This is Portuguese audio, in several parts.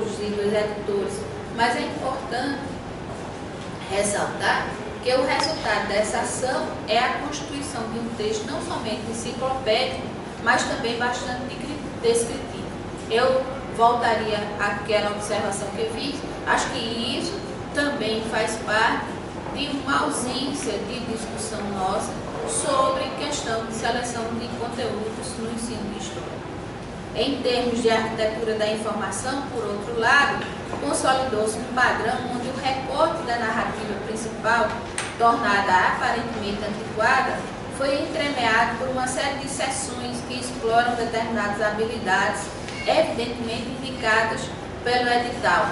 autores e dos editores, mas é importante ressaltar que o resultado dessa ação é a constituição de um texto não somente enciclopédico, mas também bastante descritivo. Eu voltaria àquela observação que eu fiz, acho que isso também faz parte de uma ausência de discussão nossa sobre questão de seleção de conteúdos no ensino de história. Em termos de arquitetura da informação, por outro lado, consolidou-se um padrão onde o recorte da narrativa principal, tornada aparentemente antiquada, foi entremeado por uma série de seções que exploram determinadas habilidades, evidentemente indicadas pelo edital.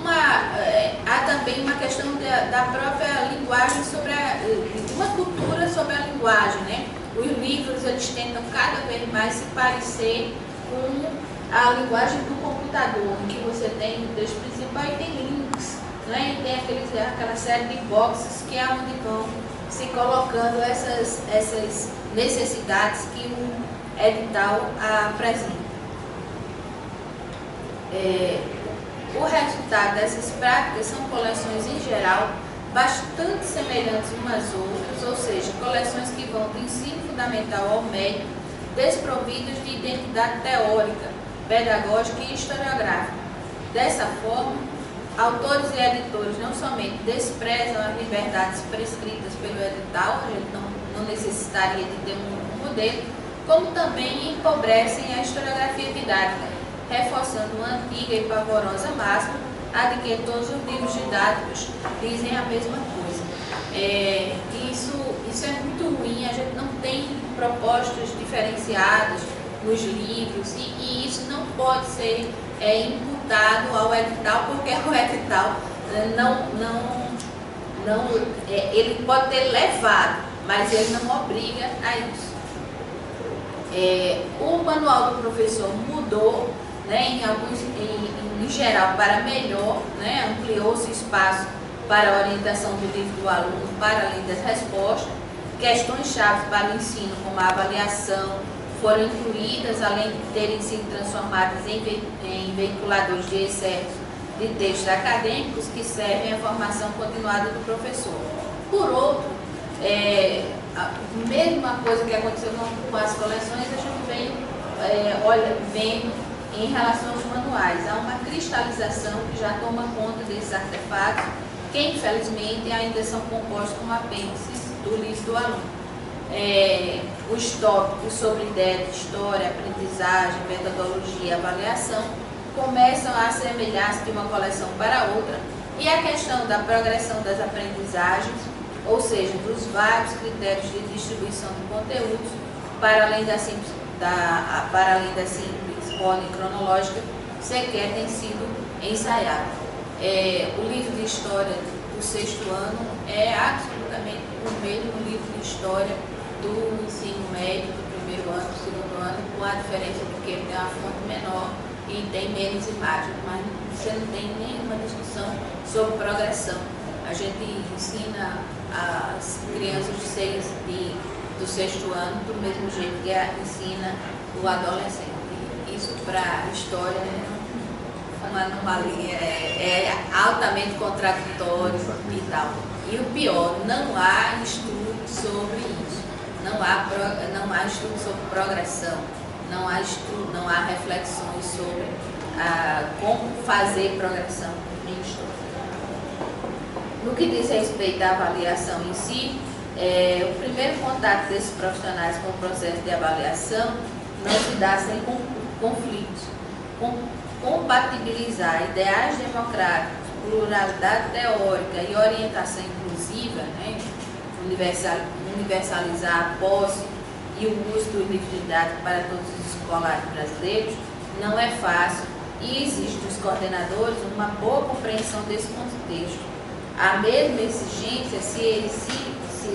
Há também uma questão da própria linguagem, uma cultura sobre a linguagem, né? Os livros, eles tentam cada vez mais se parecer com a linguagem do computador, em que você tem o texto principal e tem links, né? E tem aquela série de boxes que é onde vão se colocando essas necessidades que o edital apresenta. O resultado dessas práticas são coleções, em geral, bastante semelhantes umas às outras, ou seja, coleções que vão do ensino fundamental ao médio, desprovidas de identidade teórica, pedagógica e historiográfica. Dessa forma, autores e editores não somente desprezam as liberdades prescritas pelo edital, a gente não necessitaria de ter um modelo, como também empobrecem a historiografia didática, reforçando uma antiga e pavorosa máxima, a de que todos os livros didáticos dizem a mesma coisa. Isso é muito ruim, a gente não tem propostas diferenciadas nos livros e isso não pode ser imputado ao edital, porque o edital ele pode ter levado, mas ele não obriga a isso. O manual do professor mudou, né, em geral para melhor, né, ampliou-se o espaço para a orientação do livro do aluno para além das respostas. Questões-chave para o ensino, como a avaliação, foram incluídas, além de terem sido transformadas em veiculadores de excertos de textos acadêmicos que servem à formação continuada do professor. Por outro, a mesma coisa que aconteceu com as coleções, a gente vem vendo em relação aos manuais. Há uma cristalização que já toma conta desses artefatos, que infelizmente ainda são compostos como apêndices do livro do aluno. Os tópicos sobre ideia de história, aprendizagem, metodologia, avaliação começam a assemelhar-se de uma coleção para outra, e a questão da progressão das aprendizagens, ou seja, dos vários critérios de distribuição de conteúdos, para além da simples ordem cronológica, sequer tem sido ensaiado. O livro de história do 6º ano é absolutamente o mesmo livro de história do ensino médio, do 1º ano, do 2º ano, com a diferença de que ele tem uma fonte menor e tem menos imagens, mas você não tem nenhuma discussão sobre progressão. A gente ensina as crianças do 6º ano do mesmo jeito que ensina o adolescente. Isso para a história é uma anomalia, é altamente contraditório e tal. E o pior, não há estudo sobre isso, não há estudo sobre progressão, não há reflexões sobre como fazer progressão em história. No que diz respeito à avaliação em si, o primeiro contato desses profissionais com o processo de avaliação não se dá sem conflitos. Compatibilizar ideais democráticos, pluralidade teórica e orientação inclusiva, né, universalizar a posse e o uso do livro didático para todos os escolares brasileiros, não é fácil e exige dos coordenadores uma boa compreensão desse contexto. A mesma exigência se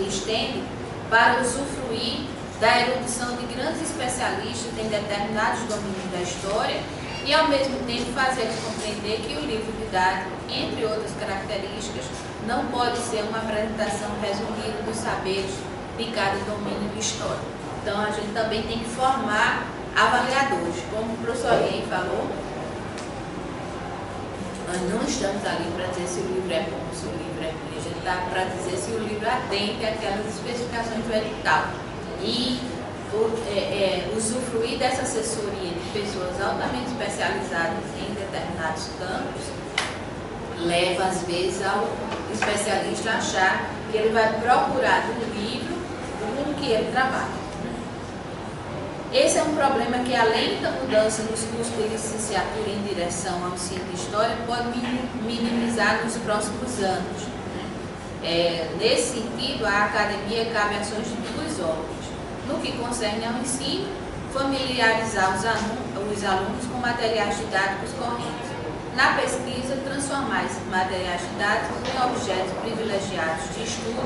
estende para usufruir da erudição de grandes especialistas em determinados domínios da história e, ao mesmo tempo, fazer-lhes compreender que o livro didático, entre outras características, não pode ser uma apresentação resumida dos saberes de cada domínio de história. Então, a gente também tem que formar avaliadores, como o professor Ariel falou. Nós não estamos ali para dizer se o livro é bom, se o livro é ruim, a gente está para dizer se o livro atende àquelas especificações do edital. E usufruir dessa assessoria de pessoas altamente especializadas em determinados campos leva, às vezes, ao especialista a achar que ele vai procurar do livro com que ele trabalha. Esse é um problema que, além da mudança nos cursos de licenciatura em direção ao ensino de história, pode minimizar nos próximos anos. Nesse sentido, a academia cabe ações de duas ordens. No que concerne ao ensino, familiarizar os alunos com materiais didáticos corretos. Na pesquisa, transformar esses materiais didáticos em objetos privilegiados de estudo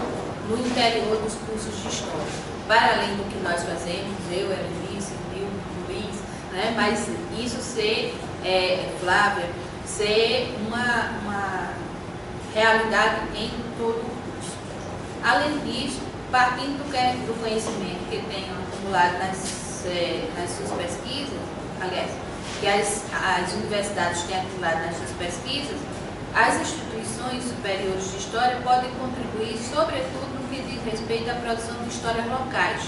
no interior dos cursos de história. Para além do que nós fazemos, eu, Elenice, Luiz, né, mas isso ser, Flávia, ser uma realidade em todo o curso. Além disso, partindo do conhecimento que tenham acumulado nas suas pesquisas, aliás, que as universidades têm acumulado nas suas pesquisas, as instituições superiores de história podem contribuir, sobretudo, no que diz respeito à produção de histórias locais.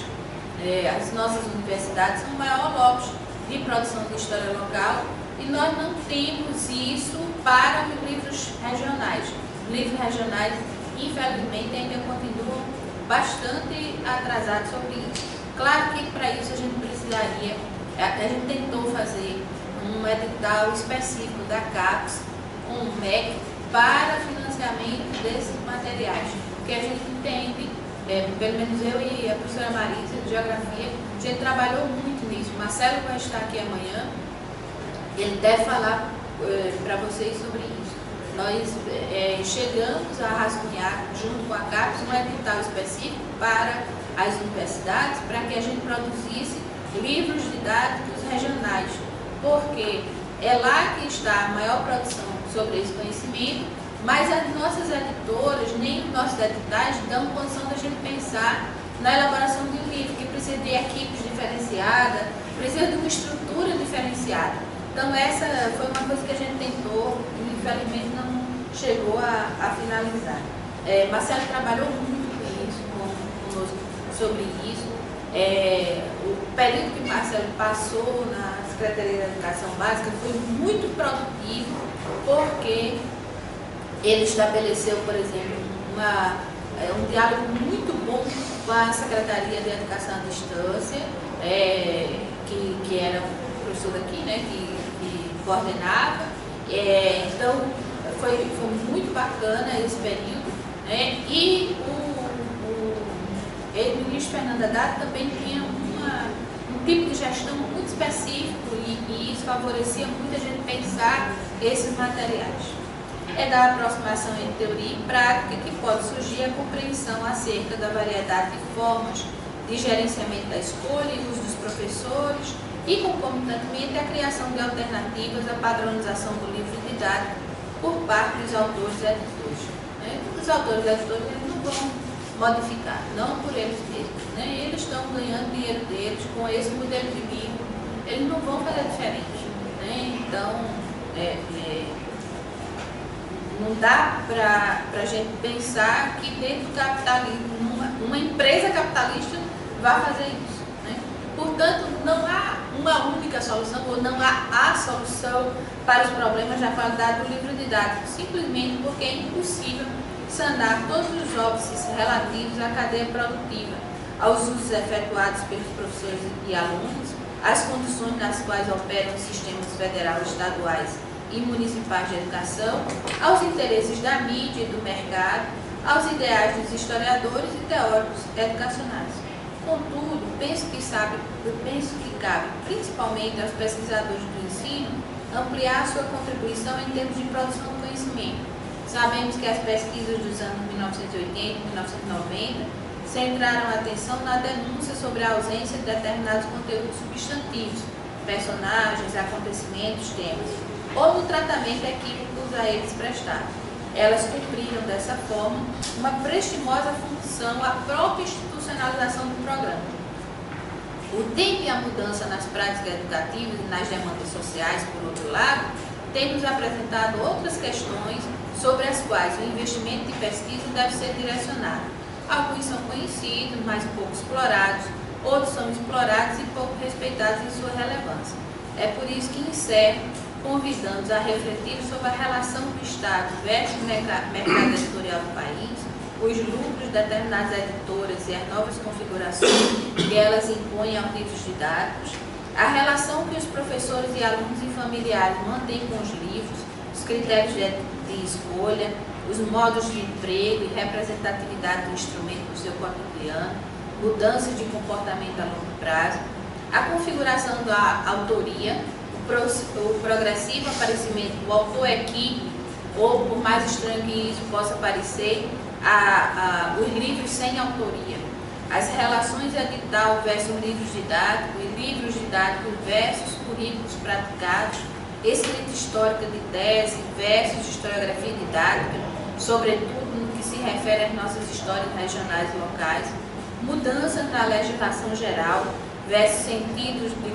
As nossas universidades são o maior locus de produção de história local e nós não temos isso para os livros regionais. Os livros regionais, infelizmente, ainda continuam bastante atrasados sobre isso. Claro que para isso a gente precisaria, a gente tentou fazer um edital específico da CAPES, um MEC, para financiamento desses materiais, porque a gente entende, pelo menos eu e a professora Marisa, de Geografia, a gente trabalhou muito nisso. O Marcelo vai estar aqui amanhã, ele deve falar para vocês sobre isso. Nós chegamos a rascunhar, junto com a CAPES, um edital específico para as universidades, para que a gente produzisse livros didáticos regionais, porque é lá que está a maior produção sobre esse conhecimento, mas as nossas editoras, nem os nossos editais, dão condição da gente pensar na elaboração de um livro, que precisa de equipes diferenciadas, precisa de uma estrutura diferenciada. Então essa foi uma coisa que a gente tentou e infelizmente não chegou a finalizar. Marcelo trabalhou muito com isso, conosco sobre isso. O período que Marcelo passou na Secretaria da Educação Básica foi muito produtivo, porque ele estabeleceu, por exemplo, um diálogo muito bom com a Secretaria de Educação à Distância, que era o professor aqui, né, que coordenava. Então, foi muito bacana esse período, né? E o ministro Fernando Haddad também tinha um tipo de gestão muito específico e isso favorecia muito a gente pensar esses materiais. É da aproximação entre teoria e prática que pode surgir a compreensão acerca da variedade de formas de gerenciamento da escolha e uso dos professores e, concomitantemente, a criação de alternativas à padronização do livro didático por parte dos autores e editores. Né? Os autores e editores não vão modificar, não por eles mesmos. Né? Eles estão ganhando dinheiro deles com esse modelo de livro, eles não vão fazer diferente. Né? Então, não dá para a gente pensar que dentro do capitalismo, uma empresa capitalista vai fazer isso. Né? Portanto, não há uma única solução, ou não há a solução para os problemas da qualidade do livro didático, simplesmente porque é impossível sanar todos os óbices relativos à cadeia produtiva, aos usos efetuados pelos professores e alunos, às condições nas quais operam os sistemas federais, estaduais e municipais de educação, aos interesses da mídia e do mercado, aos ideais dos historiadores e teóricos educacionais. Contudo, penso que cabe, principalmente aos pesquisadores do ensino, ampliar sua contribuição em termos de produção do conhecimento. Sabemos que as pesquisas dos anos 1980 e 1990 centraram a atenção na denúncia sobre a ausência de determinados conteúdos substantivos, personagens, acontecimentos, temas, ou no tratamento equívocos a eles prestados. Elas cumpriram, dessa forma, uma prestimosa função à própria institucionalização do programa. O tempo e a mudança nas práticas educativas e nas demandas sociais, por outro lado, tem nos apresentado outras questões sobre as quais o investimento de pesquisa deve ser direcionado. Alguns são conhecidos, mas pouco explorados, outros são explorados e pouco respeitados em sua relevância. É por isso que encerro convidando-os a refletir sobre a relação do Estado versus o mercado editorial do país, os lucros de determinadas editoras e as novas configurações que elas impõem aos livros didáticos, a relação que os professores e alunos e familiares mantêm com os livros, os critérios de escolha, os modos de emprego e representatividade do instrumento no seu cotidiano, mudanças de comportamento a longo prazo, a configuração da autoria, o progressivo aparecimento do autor equipe, ou por mais estranho que isso possa parecer, os livros sem autoria, as relações edital versus livros didáticos, livros didáticos versus currículos praticados, escrita histórica de tese versus historiografia didática, sobretudo no que se refere às nossas histórias regionais e locais, mudança na legislação geral versus sentidos de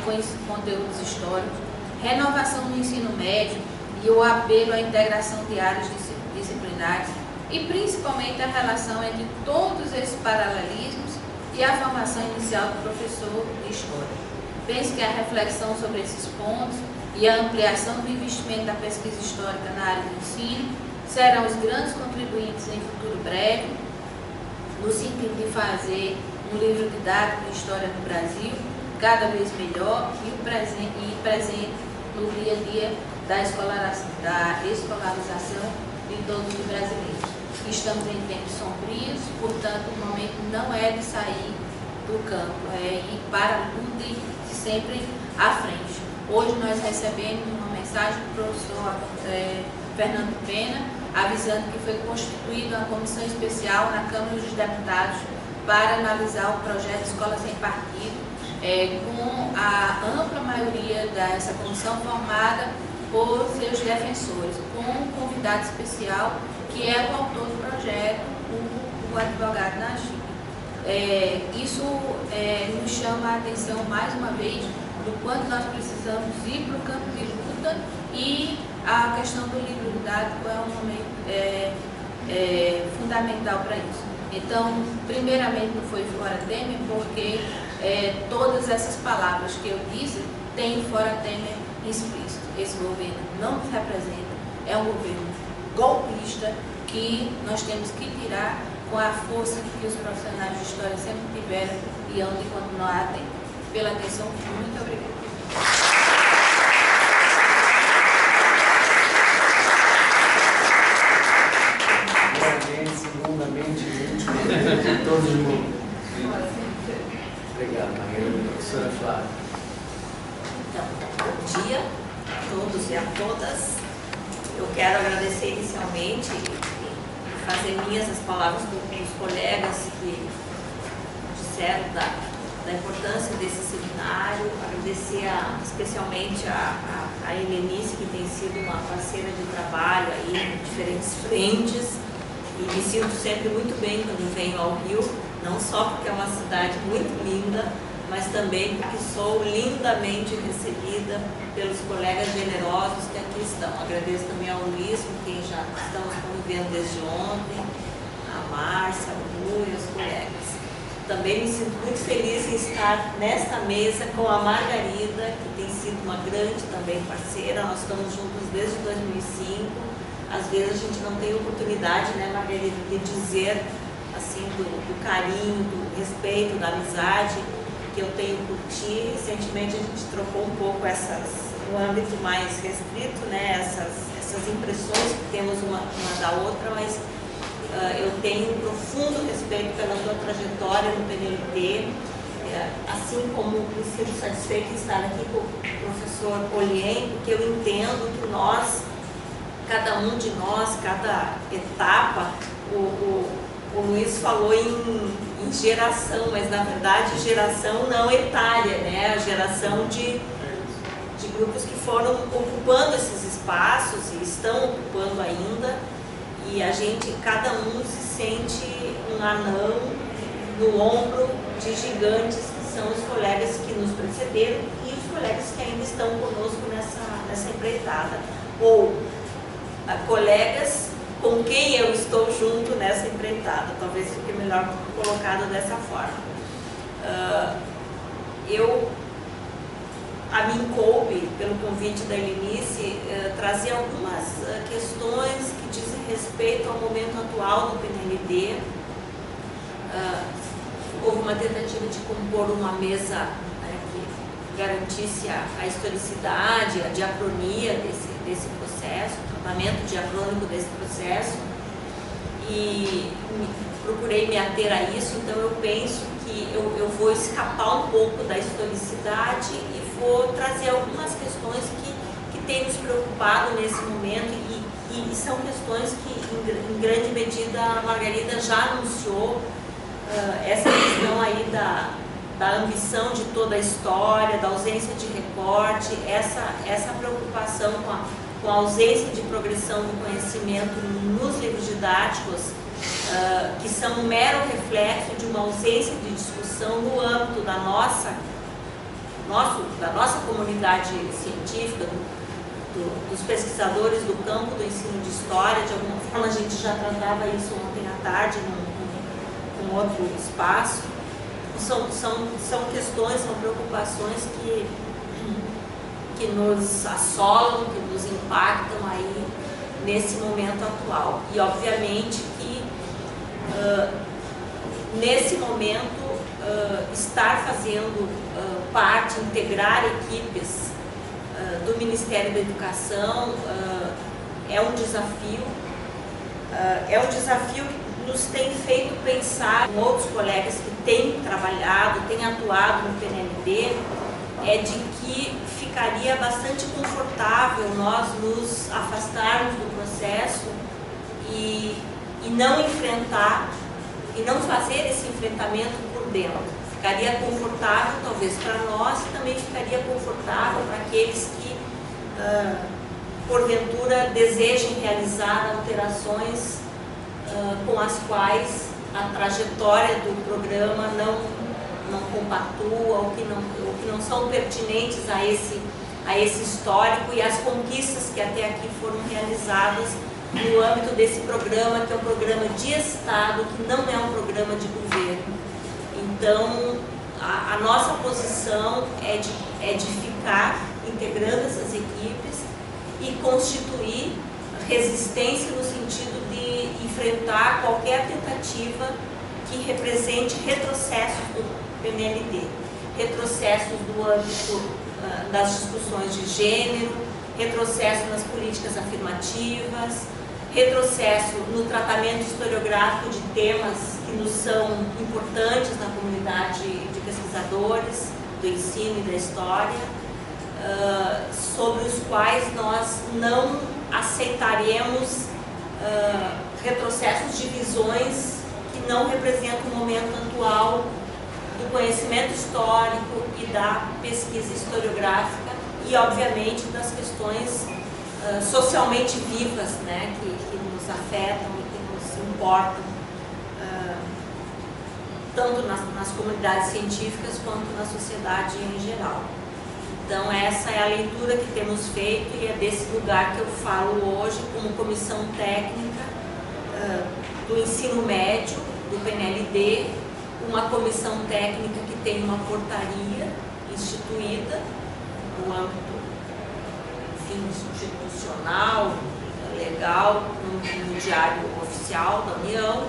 conteúdos históricos, renovação do ensino médio e o apelo à integração de áreas disciplinares e principalmente a relação entre todos esses paralelismos e a formação inicial do professor de História. Penso que a reflexão sobre esses pontos e a ampliação do investimento da pesquisa histórica na área do ensino serão os grandes contribuintes em futuro breve, no sentido de fazer um livro didático de história do Brasil cada vez melhor e presente no dia a dia da escolarização de todos os brasileiros. Estamos em tempos sombrios, portanto, o momento não é de sair do campo, é ir para a luta e sempre à frente. Hoje nós recebemos uma mensagem do professor Fernando Pena, avisando que foi constituída uma comissão especial na Câmara dos Deputados para analisar o projeto Escola Sem Partido, com a ampla maioria dessa comissão formada por seus defensores, com um convidado especial, que é o autor do projeto, o advogado Najib. Isso nos chama a atenção mais uma vez do quanto nós precisamos ir para o campo de luta, e a questão do livro didático é um momento fundamental para isso. Então, primeiramente não foi fora Temer, porque todas essas palavras que eu disse têm fora Temer explícito. Esse governo não nos representa, é um governo golpista que nós temos que tirar com a força que os profissionais de história sempre tiveram e hão de continuar a ter. Pela atenção, muito obrigada. Primeiramente, segundamente, ultimamente, todos os mundos. Obrigado, Maria. Professora Flávia. Então, bom dia a todos e a todas. Eu quero agradecer inicialmente e fazer minhas as palavras dos colegas que disseram da importância desse seminário, agradecer especialmente a Helenice, que tem sido uma parceira de trabalho aí em diferentes frentes, e me sinto sempre muito bem quando venho ao Rio, não só porque é uma cidade muito linda, mas também porque sou lindamente recebida pelos colegas generosos que aqui estão. Agradeço também ao Luiz, com quem já estamos convivendo desde ontem, a Márcia, o Lu e os colegas. Também me sinto muito feliz em estar nesta mesa com a Margarida, que tem sido uma grande também parceira. Nós estamos juntos desde 2005. Às vezes a gente não tem oportunidade, né, Margarida, de dizer assim do carinho, do respeito, da amizade que eu tenho por ti. Recentemente a gente trocou um pouco no âmbito mais restrito, né, essas impressões que temos uma da outra, mas eu tenho um profundo respeito pela tua trajetória no PNLT, assim como me sinto satisfeita em estar aqui com o professor Olien, porque eu entendo que cada um de nós, cada etapa, o Luiz falou em geração, mas na verdade geração não etária, né? A geração de grupos que foram ocupando esses espaços e estão ocupando ainda, e cada um se sente um anão no ombro de gigantes que são os colegas que nos precederam e os colegas que ainda estão conosco nessa empreitada. ou colegas com quem eu estou junto nessa empreitada. Talvez fique melhor colocado dessa forma. A mim coube, pelo convite da Helenice, trazer algumas questões que dizem respeito ao momento atual do PNLD. Houve uma tentativa de compor uma mesa, né, que garantisse a historicidade, a diacronia desse processo, o tratamento diacrônico desse processo, e procurei me ater a isso. Então eu penso que eu vou escapar um pouco da historicidade e vou trazer algumas questões que têm nos preocupado nesse momento, e são questões que, em grande medida, a Margarida já anunciou. Essa questão aí da ambição de toda a história, da ausência de recorte, essa preocupação com a ausência de progressão do conhecimento nos livros didáticos, que são um mero reflexo de uma ausência de discussão no âmbito da nossa comunidade científica, dos pesquisadores do campo do ensino de história. De alguma forma, a gente já tratava isso ontem à tarde num outro espaço. São questões, são preocupações que nos assolam, que nos impactam aí nesse momento atual. E obviamente que nesse momento estar fazendo parte, integrar equipes do Ministério da Educação é um desafio. É um desafio que nos tem feito pensar, com outros colegas que têm trabalhado, têm atuado no PNLD, é de que ficaria bastante confortável nós nos afastarmos do processo e não enfrentar, e não fazer esse enfrentamento por dentro. Ficaria confortável, talvez, para nós, e também ficaria confortável para aqueles que, porventura, desejem realizar alterações com as quais a trajetória do programa não compactua, ou que não são pertinentes a esse histórico e às conquistas que até aqui foram realizadas no âmbito desse programa, que é um programa de Estado, que não é um programa de governo. Então, a nossa posição é de ficar integrando essas equipes e constituir resistência no sentido de enfrentar qualquer tentativa que represente retrocessos do PNLD, retrocessos do âmbito das discussões de gênero, retrocesso nas políticas afirmativas, retrocesso no tratamento historiográfico de temas que nos são importantes na comunidade de pesquisadores do ensino e da história, sobre os quais nós não aceitaremos retrocessos de visões que não representam o momento atual do conhecimento histórico e da pesquisa historiográfica e, obviamente, das questões socialmente vivas, né, que nos afetam e que nos importam, tanto nas comunidades científicas quanto na sociedade em geral. Então, essa é a leitura que temos feito e é desse lugar que eu falo hoje como comissão técnica do ensino médio, do PNLD, uma comissão técnica que tem uma portaria instituída no âmbito, enfim, institucional, legal, no Diário Oficial da União,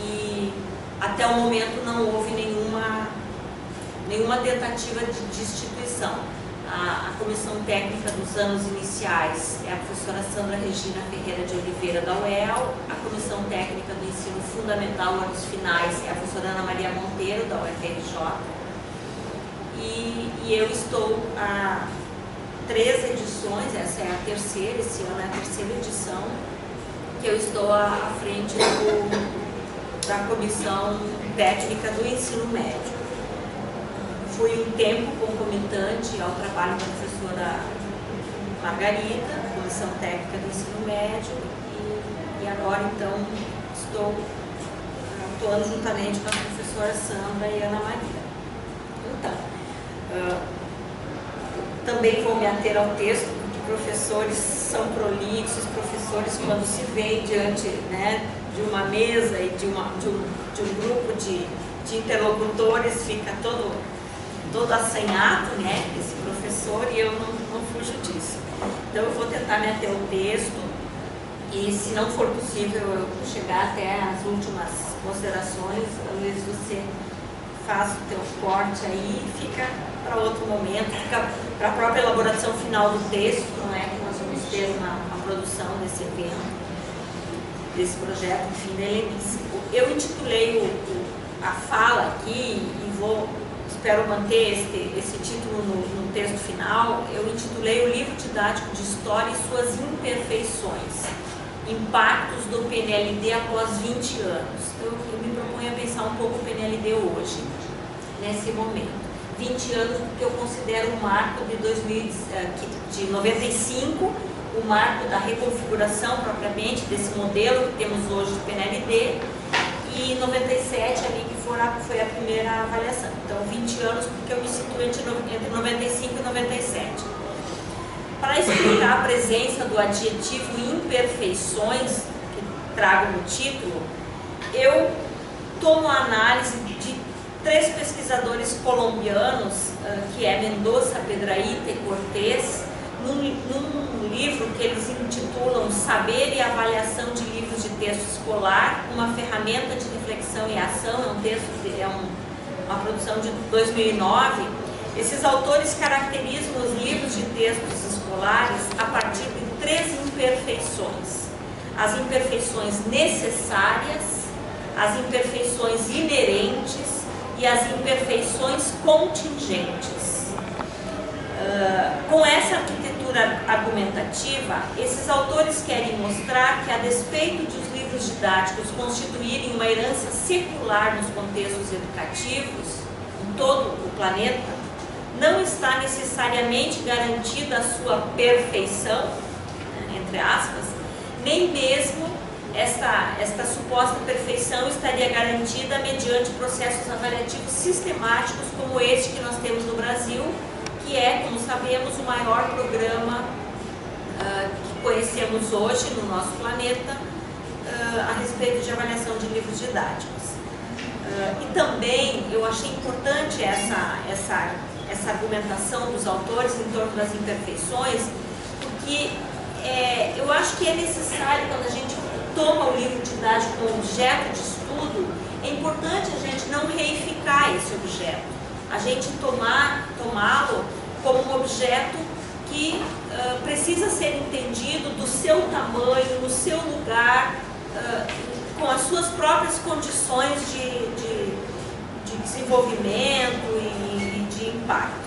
e até o momento não houve nenhuma tentativa de instituição. A comissão técnica dos anos iniciais é a professora Sandra Regina Ferreira de Oliveira da UEL, a comissão técnica do ensino fundamental anos finais é a professora Ana Maria Monteiro da UFRJ, e eu estou há 3 edições, essa é a terceira, esse ano é a terceira edição, que eu estou à frente da comissão técnica do ensino médio. Fui um tempo concomitante ao trabalho da professora Margarida, comissão técnica do ensino médio, e agora então estou atuando juntamente com a professora Sandra e Ana Maria. Então, também vou me ater ao texto, porque professores são prolixos, professores, quando se veem diante, né, de uma mesa e de um grupo de interlocutores, fica todo assanhado, né, esse professor, e eu não fujo disso. Então eu vou tentar me ater ao texto e, se não for possível eu chegar até as últimas considerações, talvez você faça o teu corte aí e fica para outro momento, fica para a própria elaboração final do texto, não é, que nós vamos ter uma produção desse evento, desse projeto, enfim, da Helenice. Eu intitulei a fala aqui e espero manter esse título no texto final. Eu intitulei o livro didático de História e suas imperfeições, impactos do PNLD após 20 anos. Eu me proponho a pensar um pouco o PNLD hoje, nesse momento. 20 anos, porque eu considero o marco de 95, o marco da reconfiguração propriamente desse modelo que temos hoje de PNLD, e 97 ali que foi a primeira avaliação. Então 20 anos, porque eu me situo entre 95 e 97. Para explicar a presença do adjetivo imperfeições, que trago no título, eu tomo a análise de 3 pesquisadores colombianos, que é Mendoza, Pedraíta e Cortés, num livro que eles intitulam Saber e Avaliação de Livros de Texto Escolar, uma ferramenta de reflexão e ação. É uma produção de 2009. Esses autores caracterizam os livros de textos escolares a partir de 3 imperfeições: as imperfeições necessárias, as imperfeições inerentes e as imperfeições contingentes. Com essa arquitetura argumentativa, esses autores querem mostrar que, a despeito de os livros didáticos constituírem uma herança secular nos contextos educativos em todo o planeta, não está necessariamente garantida a sua perfeição, entre aspas, nem mesmo esta suposta perfeição estaria garantida mediante processos avaliativos sistemáticos como este que nós temos no Brasil, que é, como sabemos, o maior programa que conhecemos hoje no nosso planeta a respeito de avaliação de livros didáticos. E também eu achei importante essa argumentação dos autores em torno das imperfeições, porque eu acho que é necessário, quando a gente toma o livro didático como objeto de estudo, é importante a gente não reificar esse objeto, a gente tomá-lo como um objeto que precisa ser entendido do seu tamanho, no seu lugar, com as suas próprias condições de desenvolvimento e de impacto.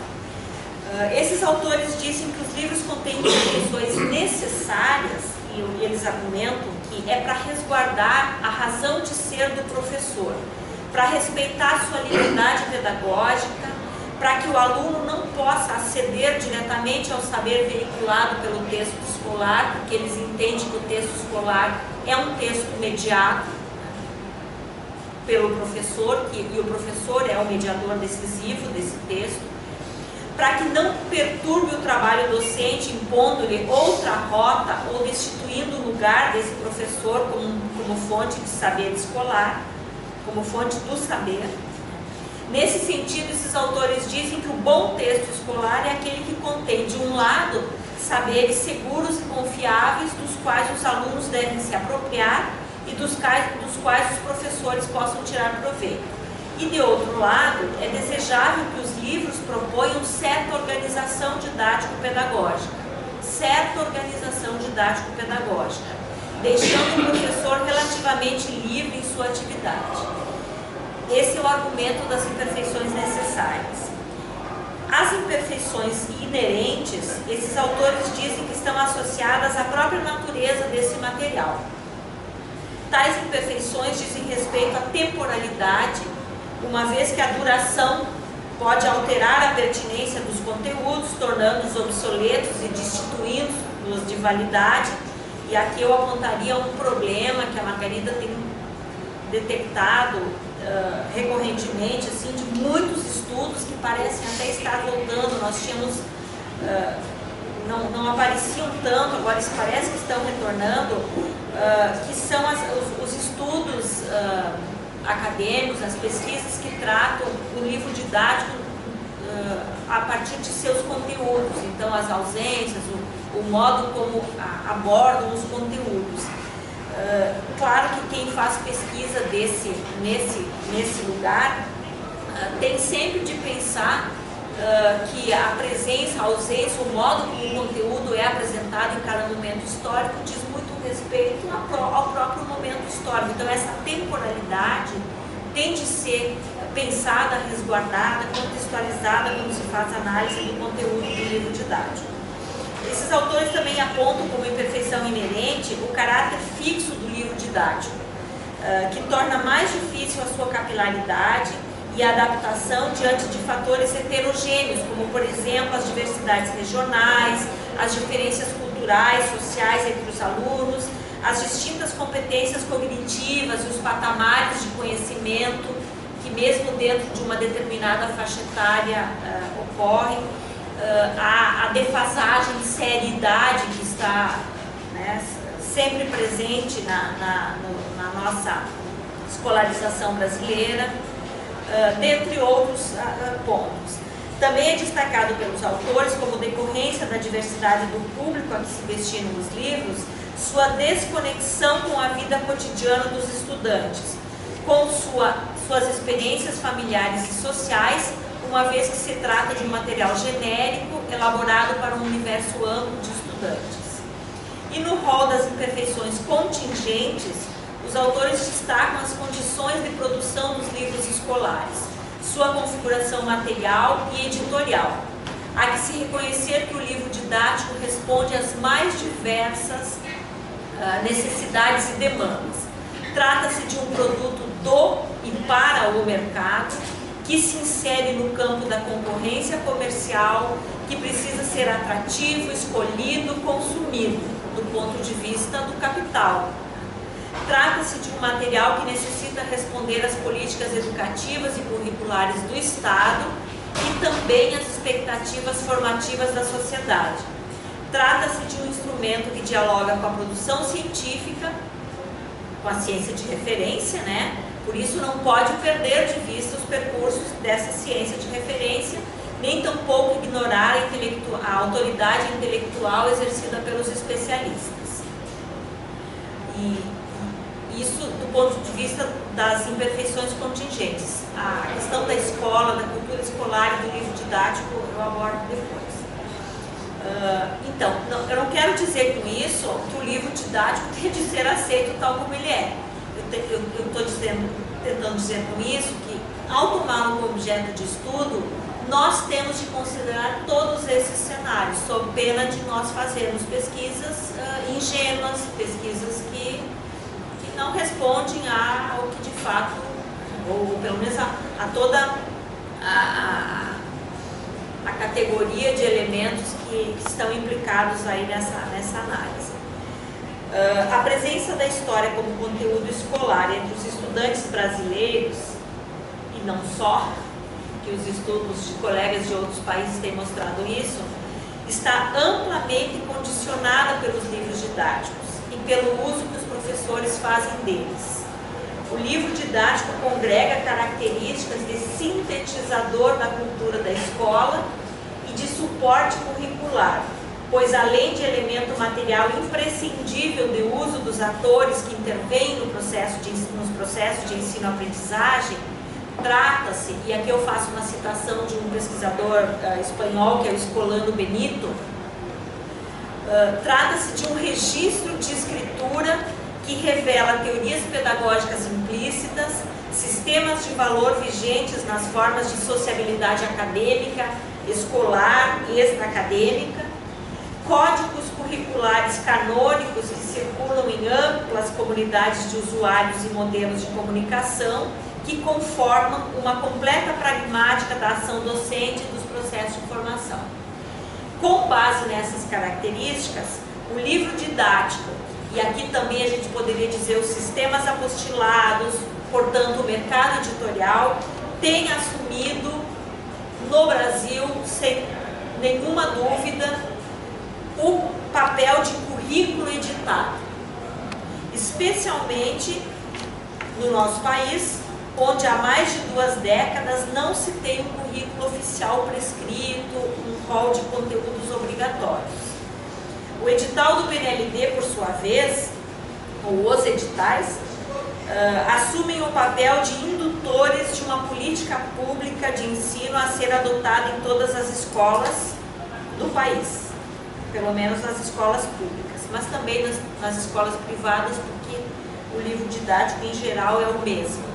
Esses autores dizem que os livros contêm definições necessárias, e eles argumentam que é para resguardar a razão de ser do professor, para respeitar sua liberdade pedagógica, para que o aluno não possa aceder diretamente ao saber veiculado pelo texto escolar, porque eles entendem que o texto escolar é um texto mediado pelo professor, e o professor é o mediador decisivo desse texto, para que não perturbe o trabalho docente, impondo-lhe outra rota ou destituindo o lugar desse professor como fonte de saber escolar, como fonte do saber. Nesse sentido, esses autores dizem que o bom texto escolar é aquele que contém, de um lado, saberes seguros e confiáveis dos quais os alunos devem se apropriar e dos quais os professores possam tirar proveito. E, de outro lado, é desejável que os livros proponham certa organização didático-pedagógica, deixando o professor relativamente livre em sua atividade. Esse é o argumento das imperfeições necessárias. As imperfeições inerentes, esses autores dizem que estão associadas à própria natureza desse material. Tais imperfeições dizem respeito à temporalidade, uma vez que a duração pode alterar a pertinência dos conteúdos, tornando-os obsoletos e destituindo-os de validade. E aqui eu apontaria um problema que a Margarida tem detectado recorrentemente, assim, de muitos estudos que parecem até estar voltando. Nós tínhamos não apareciam tanto, agora isso parece que estão retornando, que são os estudos acadêmicos, as pesquisas que tratam o livro didático a partir de seus conteúdos, então as ausências, o modo como abordam os conteúdos. Claro que quem faz pesquisa nesse lugar tem sempre de pensar que a presença, a ausência, o modo como o conteúdo é apresentado em cada momento histórico diz muito respeito ao próprio momento histórico. Então essa temporalidade tem de ser pensada, resguardada, contextualizada quando se faz análise do conteúdo do livro didático. Esses autores também apontam como imperfeição inerente o caráter fixo do livro didático, que torna mais difícil a sua capilaridade e a adaptação diante de fatores heterogêneos, como, por exemplo, as diversidades regionais, as diferenças culturais, sociais entre os alunos, as distintas competências cognitivas e os patamares de conhecimento que, mesmo dentro de uma determinada faixa etária, ocorrem, a defasagem de seriedade que está, né, sempre presente na nossa escolarização brasileira, dentre outros pontos. Também é destacado pelos autores, como decorrência da diversidade do público a que se destinam os livros, sua desconexão com a vida cotidiana dos estudantes, com suas experiências familiares e sociais, uma vez que se trata de um material genérico, elaborado para um universo amplo de estudantes. E no rol das imperfeições contingentes, os autores destacam as condições de produção dos livros escolares, sua configuração material e editorial. Há que se reconhecer que o livro didático responde às mais diversas necessidades e demandas. Trata-se de um produto do e para o mercado, que se insere no campo da concorrência comercial, que precisa ser atrativo, escolhido, consumido, do ponto de vista do capital. Trata-se de um material que necessita responder às políticas educativas e curriculares do Estado e também às expectativas formativas da sociedade. Trata-se de um instrumento que dialoga com a produção científica, com a ciência de referência, né? Por isso não pode perder de vista os percursos dessa ciência de referência, nem tampouco ignorar a autoridade intelectual exercida pelos especialistas. E isso do ponto de vista das imperfeições contingentes. A questão da escola, da cultura escolar e do livro didático eu abordo depois. Então, eu não quero dizer com isso que o livro didático tem de ser aceito tal como ele é. Eu estou tentando dizer com isso que, ao tomá-lo como objeto de estudo, nós temos de considerar todos esses cenários, sob pena de nós fazermos pesquisas ingênuas, pesquisas que não respondem ao que de fato, ou pelo menos a toda a categoria de elementos que estão implicados aí nessa análise. A presença da história como conteúdo escolar entre os estudantes brasileiros, e não só, que os estudos de colegas de outros países têm mostrado isso, está amplamente condicionada pelos livros didáticos e pelo uso que os professores fazem deles. O livro didático congrega características de sintetizador da cultura da escola e de suporte curricular, pois além de elemento material imprescindível de uso dos atores que intervêm nos processos de ensino-aprendizagem, trata-se, e aqui eu faço uma citação de um pesquisador espanhol, que é o Escolano Benito, trata-se de um registro de escritura que revela teorias pedagógicas implícitas, sistemas de valor vigentes nas formas de sociabilidade acadêmica, escolar e extra-acadêmica, códigos curriculares canônicos que circulam em amplas comunidades de usuários e modelos de comunicação que conformam uma completa pragmática da ação docente e dos processos de formação. Com base nessas características, o livro didático, e aqui também a gente poderia dizer os sistemas apostilados, portanto o mercado editorial, tem assumido no Brasil, sem nenhuma dúvida, o papel de currículo editado, especialmente no nosso país, onde há mais de 2 décadas não se tem um currículo oficial prescrito, um rol de conteúdos obrigatórios. O edital do PNLD, por sua vez, ou os editais, assumem o papel de indutores de uma política pública de ensino a ser adotada em todas as escolas do país, pelo menos nas escolas públicas, mas também nas escolas privadas, porque o livro didático em geral é o mesmo.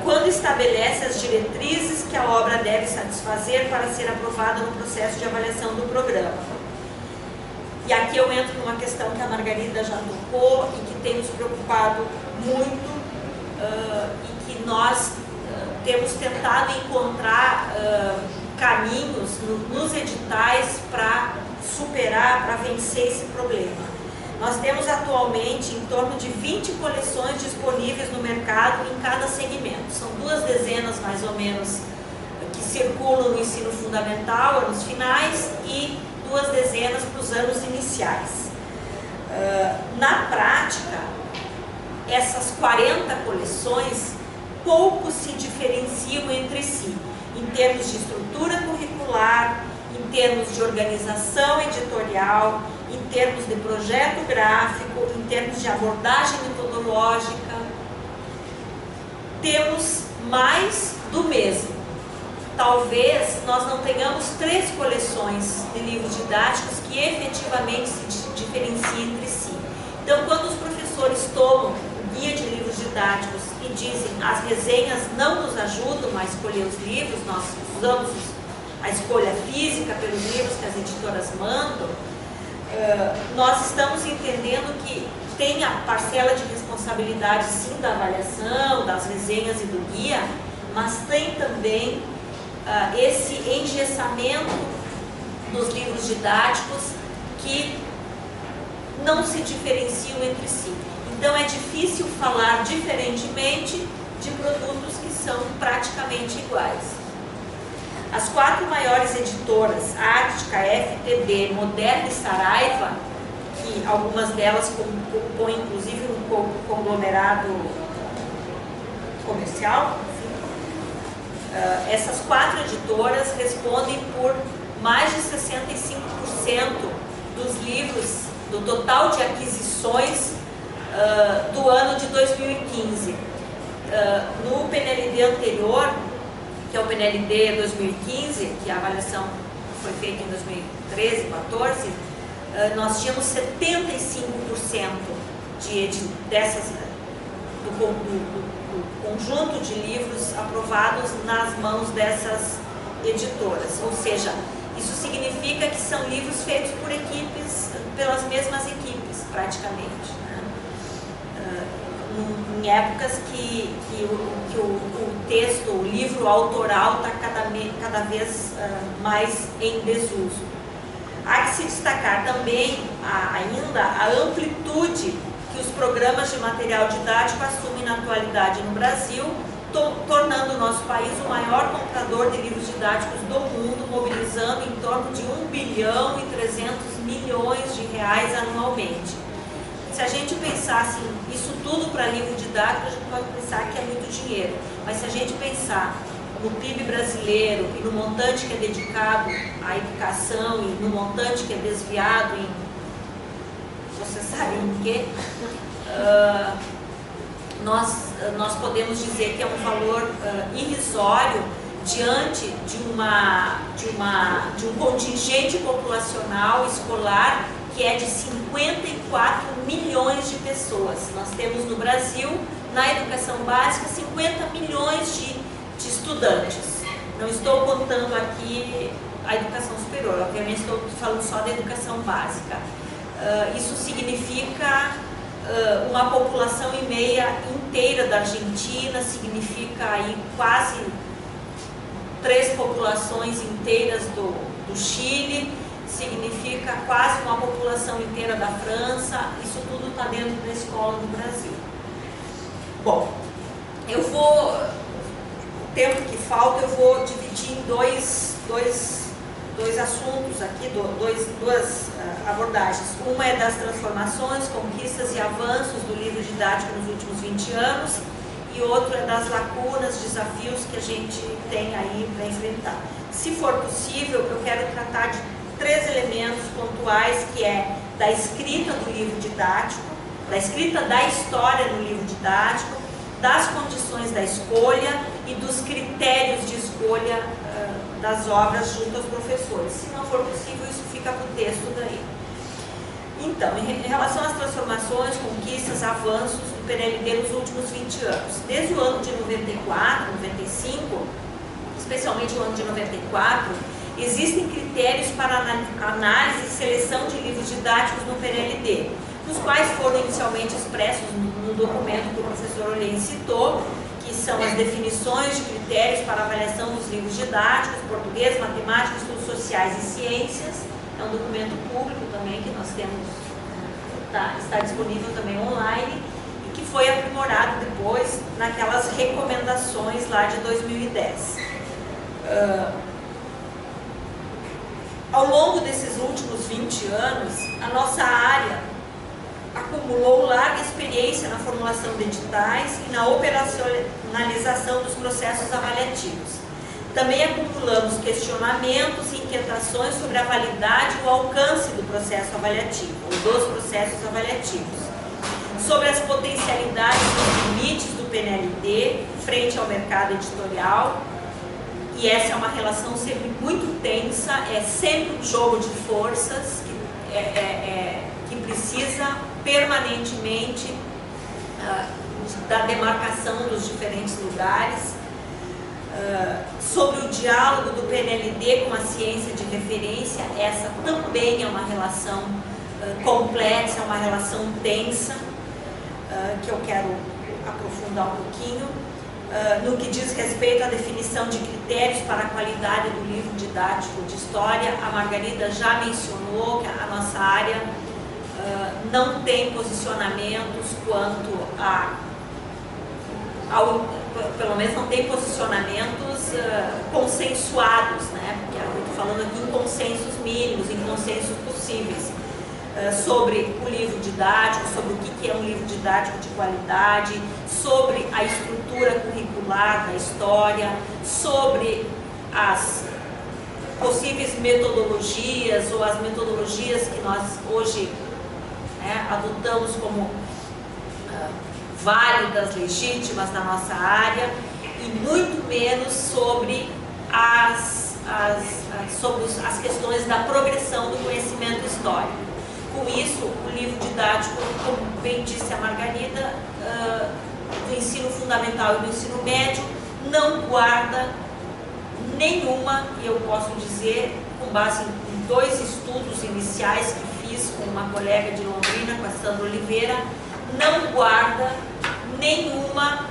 Quando estabelece as diretrizes que a obra deve satisfazer para ser aprovada no processo de avaliação do programa. E aqui eu entro numa questão que a Margarida já tocou e que tem nos preocupado muito e que nós temos tentado encontrar caminhos nos editais para superar, para vencer esse problema. Nós temos atualmente em torno de 20 coleções disponíveis no mercado em cada segmento. São 2 dezenas mais ou menos que circulam no ensino fundamental, anos finais, e 2 dezenas para os anos iniciais. Na prática, essas 40 coleções pouco se diferenciam entre si, em termos de estrutura curricular, em termos de organização editorial, em termos de projeto gráfico, em termos de abordagem metodológica. Temos mais do mesmo. Talvez nós não tenhamos 3 coleções de livros didáticos que efetivamente se diferenciem entre si. Então, quando os professores tomam o guia de livros didáticos e dizem as resenhas não nos ajudam a escolher os livros, nós usamos a escolha física pelos livros que as editoras mandam, nós estamos entendendo que tem a parcela de responsabilidade sim da avaliação, das resenhas e do guia, mas tem também esse engessamento dos livros didáticos que não se diferenciam entre si. Então é difícil falar diferentemente de produtos que são praticamente iguais. As 4 maiores editoras, Ática, FTD, Moderna e Saraiva, que algumas delas compõem inclusive um conglomerado comercial, essas 4 editoras respondem por mais de 65% dos livros, do total de aquisições do ano de 2015. No PNLD anterior, que é o PNLD 2015, que a avaliação foi feita em 2013, 2014, nós tínhamos 75% do conjunto de livros aprovados nas mãos dessas editoras. Ou seja, isso significa que são livros feitos por equipes, pelas mesmas equipes, praticamente, né? Em épocas que o texto, o livro autoral está cada vez mais em desuso. Há que se destacar também ainda a amplitude que os programas de material didático assumem na atualidade no Brasil, tornando o nosso país o maior comprador de livros didáticos do mundo, mobilizando em torno de 1 bilhão e 300 milhões de reais anualmente. Se a gente pensar assim, isso tudo para livro didático, a gente pode pensar que é muito dinheiro, mas se a gente pensar no PIB brasileiro e no montante que é dedicado à educação e no montante que é desviado em, vocês sabem o quê, nós podemos dizer que é um valor irrisório diante de um contingente populacional escolar que é de 54 milhões de pessoas. Nós temos no Brasil, na educação básica, 50 milhões de estudantes. Não estou contando aqui a educação superior, obviamente estou falando só da educação básica. Isso significa uma população e meia inteira da Argentina, significa aí quase 3 populações inteiras do Chile, significa quase uma população inteira da França. Isso tudo está dentro da escola do Brasil. Bom, o tempo que falta eu vou dividir em dois dois assuntos aqui, duas abordagens. Uma é das transformações, conquistas e avanços do livro didático nos últimos 20 anos, e outro é das lacunas, desafios que a gente tem aí para enfrentar. Se for possível, eu quero tratar de 3 elementos pontuais, que é da escrita do livro didático, da escrita da história no livro didático, das condições da escolha e dos critérios de escolha das obras junto aos professores. Se não for possível, isso fica para o texto daí. Então, em relação às transformações, conquistas, avanços do PNLD nos últimos 20 anos. Desde o ano de 94, 95, especialmente o ano de 94, existem critérios para análise e seleção de livros didáticos no PNLD, os quais foram inicialmente expressos no documento que o professor Olhem citou, que são as definições de critérios para avaliação dos livros didáticos, português, matemática, estudos sociais e ciências. É um documento público também que nós temos, está disponível também online, e que foi aprimorado depois naquelas recomendações lá de 2010. Ao longo desses últimos 20 anos, a nossa área acumulou larga experiência na formulação de editais e na operacionalização dos processos avaliativos. Também acumulamos questionamentos e inquietações sobre a validade e o alcance do processo avaliativo, ou dos processos avaliativos, sobre as potencialidades e limites do PNLD frente ao mercado editorial. E essa é uma relação sempre muito tensa, é sempre um jogo de forças que precisa permanentemente da demarcação dos diferentes lugares, sobre o diálogo do PNLD com a ciência de referência. Essa também é uma relação complexa, é uma relação tensa, que eu quero aprofundar um pouquinho. No que diz respeito à definição de critérios para a qualidade do livro didático de história, a Margarida já mencionou que a nossa área não tem posicionamentos quanto pelo menos não tem posicionamentos consensuados, né? Porque eu estou falando aqui em consensos mínimos, em consensos possíveis, sobre o livro didático, sobre o que é um livro didático de qualidade, sobre a estrutura curricular da história, sobre as possíveis metodologias ou as metodologias que nós hoje adotamos como válidas, legítimas na nossa área, e muito menos sobre as questões da progressão do conhecimento histórico. Com isso, o livro didático, como bem disse a Margarida, do ensino fundamental e do ensino médio, não guarda nenhuma, e eu posso dizer, com base em 2 estudos iniciais que fiz com uma colega de Londrina, com a Sandra Oliveira, não guarda nenhuma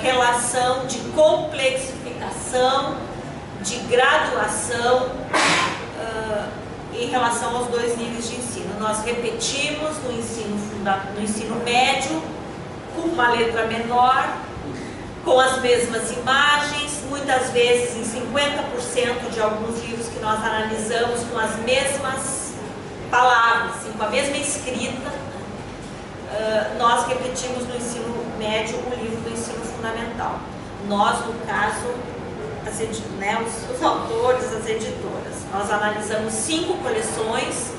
relação de complexificação, de graduação em relação aos 2 níveis de ensino. Nós repetimos no ensino médio, com uma letra menor, com as mesmas imagens, muitas vezes em 50% de alguns livros que nós analisamos, com as mesmas palavras, assim, com a mesma escrita. Nós repetimos no ensino médio o livro do ensino fundamental. Nós, no caso, os autores, as editoras. Nós analisamos 5 coleções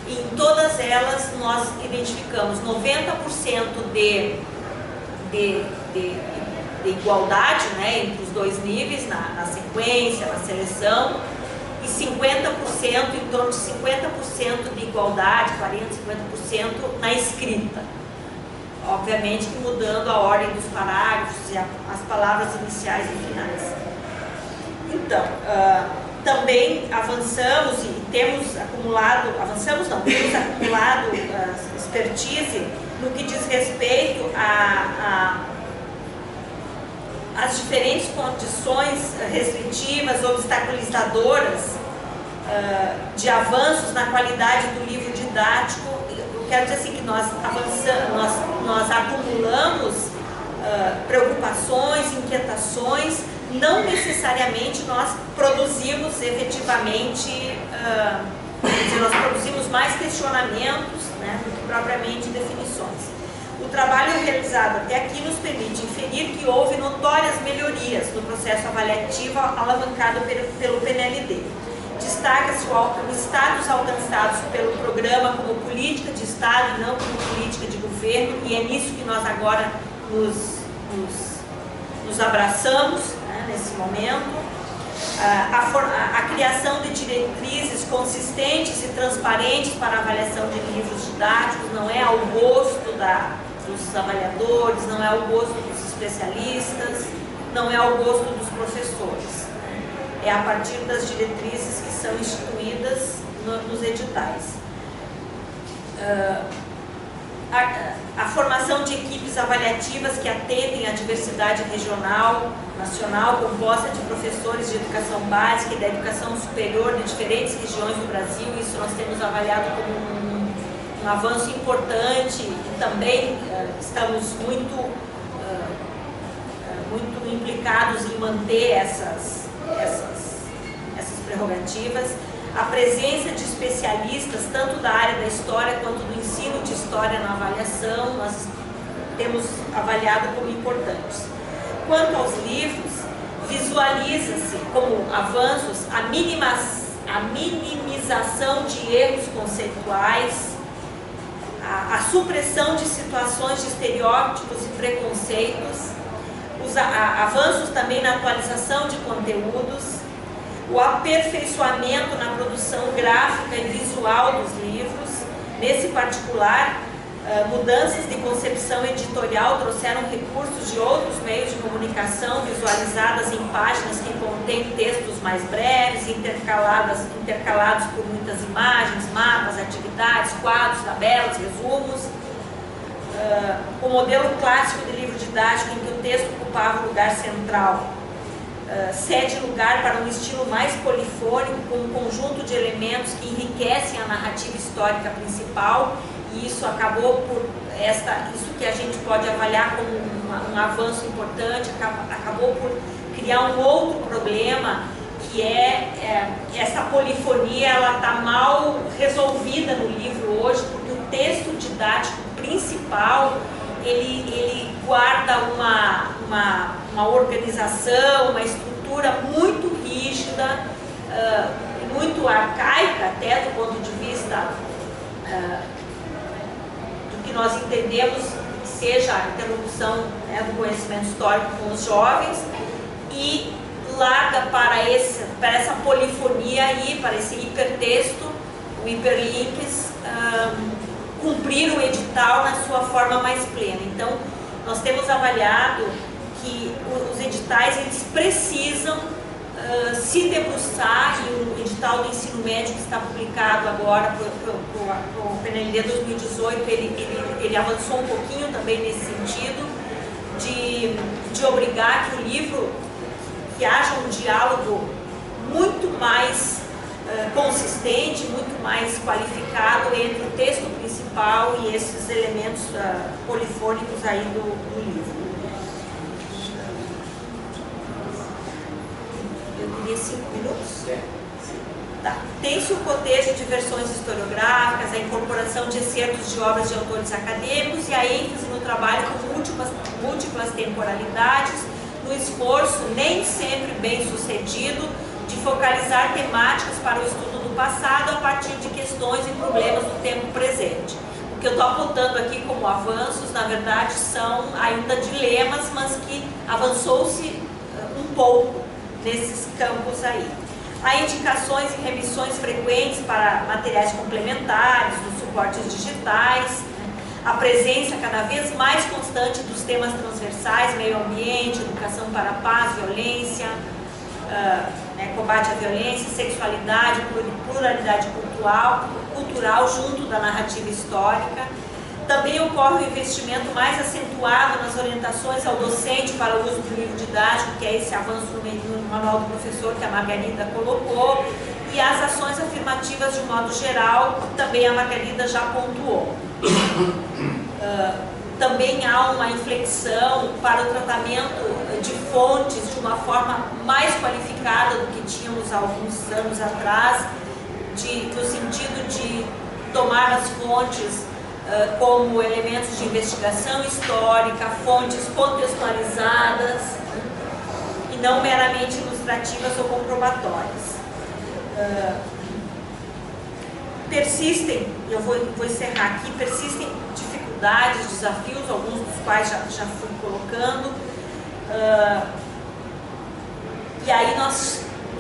e em todas elas nós identificamos 90% de igualdade, né, entre os 2 níveis, na sequência, na seleção, e 50%, em torno de 50% de igualdade, 40%, 50% na escrita. Obviamente que mudando a ordem dos parágrafos e as palavras iniciais e finais. Então, também avançamos e temos acumulado expertise no que diz respeito às diferentes condições restritivas, obstaculizadoras de avanços na qualidade do livro didático. Eu quero dizer assim que nós avançamos, nós acumulamos preocupações, inquietações não necessariamente nós produzimos efetivamente, quer dizer, nós produzimos mais questionamentos, né, do que propriamente definições. O trabalho realizado até aqui nos permite inferir que houve notórias melhorias no processo avaliativo alavancado pelo PNLD. Destaca-se os status alcançados pelo programa como política de Estado e não como política de governo, e é nisso que nós agora nos abraçamos, né, nesse momento. A criação de diretrizes consistentes e transparentes para a avaliação de livros didáticos não é ao gosto dos avaliadores, não é ao gosto dos especialistas, não é ao gosto dos professores. É a partir das diretrizes que são instituídas nos editais. A formação de equipes avaliativas que atendem à diversidade regional, nacional, composta de professores de educação básica e da educação superior de diferentes regiões do Brasil. Isso nós temos avaliado como um avanço importante e também estamos muito implicados em manter essas prerrogativas. A presença de especialistas, tanto da área da história quanto do ensino de história na avaliação, nós temos avaliado como importantes. Quanto aos livros, visualiza-se como avanços a minimização de erros conceituais, a supressão de situações de estereótipos e preconceitos, os avanços também na atualização de conteúdos, o aperfeiçoamento na produção gráfica e visual dos livros. Nesse particular, mudanças de concepção editorial trouxeram recursos de outros meios de comunicação visualizadas em páginas que contêm textos mais breves, intercalados por muitas imagens, mapas, atividades, quadros, tabelas, resumos. O modelo clássico de livro didático em que o texto ocupava o lugar central cede lugar para um estilo mais polifônico, com um conjunto de elementos que enriquecem a narrativa histórica principal, e isso acabou por isso que a gente pode avaliar como um avanço importante, acabou por criar um outro problema, que essa polifonia, ela está mal resolvida no livro hoje, porque o texto didático principal ele guarda uma organização, uma estrutura muito rígida, muito arcaica até do ponto de vista do que nós entendemos que seja a interlocução, né, do conhecimento histórico com os jovens, e larga para essa polifonia aí, para esse hipertexto, o hiperlinks, cumprir o edital na sua forma mais plena. Então, nós temos avaliado que os editais, eles precisam se debruçar, e o edital do ensino médio que está publicado agora para o PNLD 2018, ele avançou um pouquinho também nesse sentido, de obrigar que o livro, que haja um diálogo muito mais consistente, muito mais qualificado entre o texto principal e esses elementos polifônicos aí do livro. Eu queria 5 minutos. Tá. Tem-se o cotejo de versões historiográficas, a incorporação de excertos de obras de autores acadêmicos e a ênfase no trabalho com múltiplas temporalidades, no esforço nem sempre bem sucedido de focalizar temáticas para o estudo do passado a partir de questões e problemas do tempo presente. O que eu estou apontando aqui como avanços, na verdade, são ainda dilemas, mas que avançou-se um pouco nesses campos aí. Há indicações e remissões frequentes para materiais complementares, dos suportes digitais, a presença cada vez mais constante dos temas transversais, meio ambiente, educação para a paz, violência, combate à violência, sexualidade, pluralidade cultural junto da narrativa histórica. Também ocorre o investimento mais acentuado nas orientações ao docente para o uso do livro didático, que é esse avanço no manual do professor que a Margarida colocou, e as ações afirmativas de um modo geral, também a Margarida já pontuou. Também há uma inflexão para o tratamento de fontes de uma forma mais qualificada do que tínhamos há alguns anos atrás, no sentido de tomar as fontes como elementos de investigação histórica, fontes contextualizadas e não meramente ilustrativas ou comprobatórias. Persistem, eu vou encerrar aqui, persistem dificuldades, desafios, alguns dos quais já fui colocando, e aí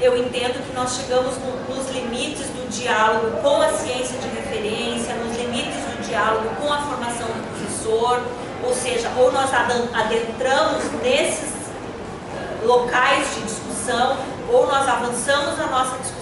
eu entendo que nós chegamos nos limites do diálogo com a ciência de referência, nos limites do diálogo com a formação do professor, ou seja, ou nós adentramos nesses locais de discussão, ou nós avançamos a nossa discussão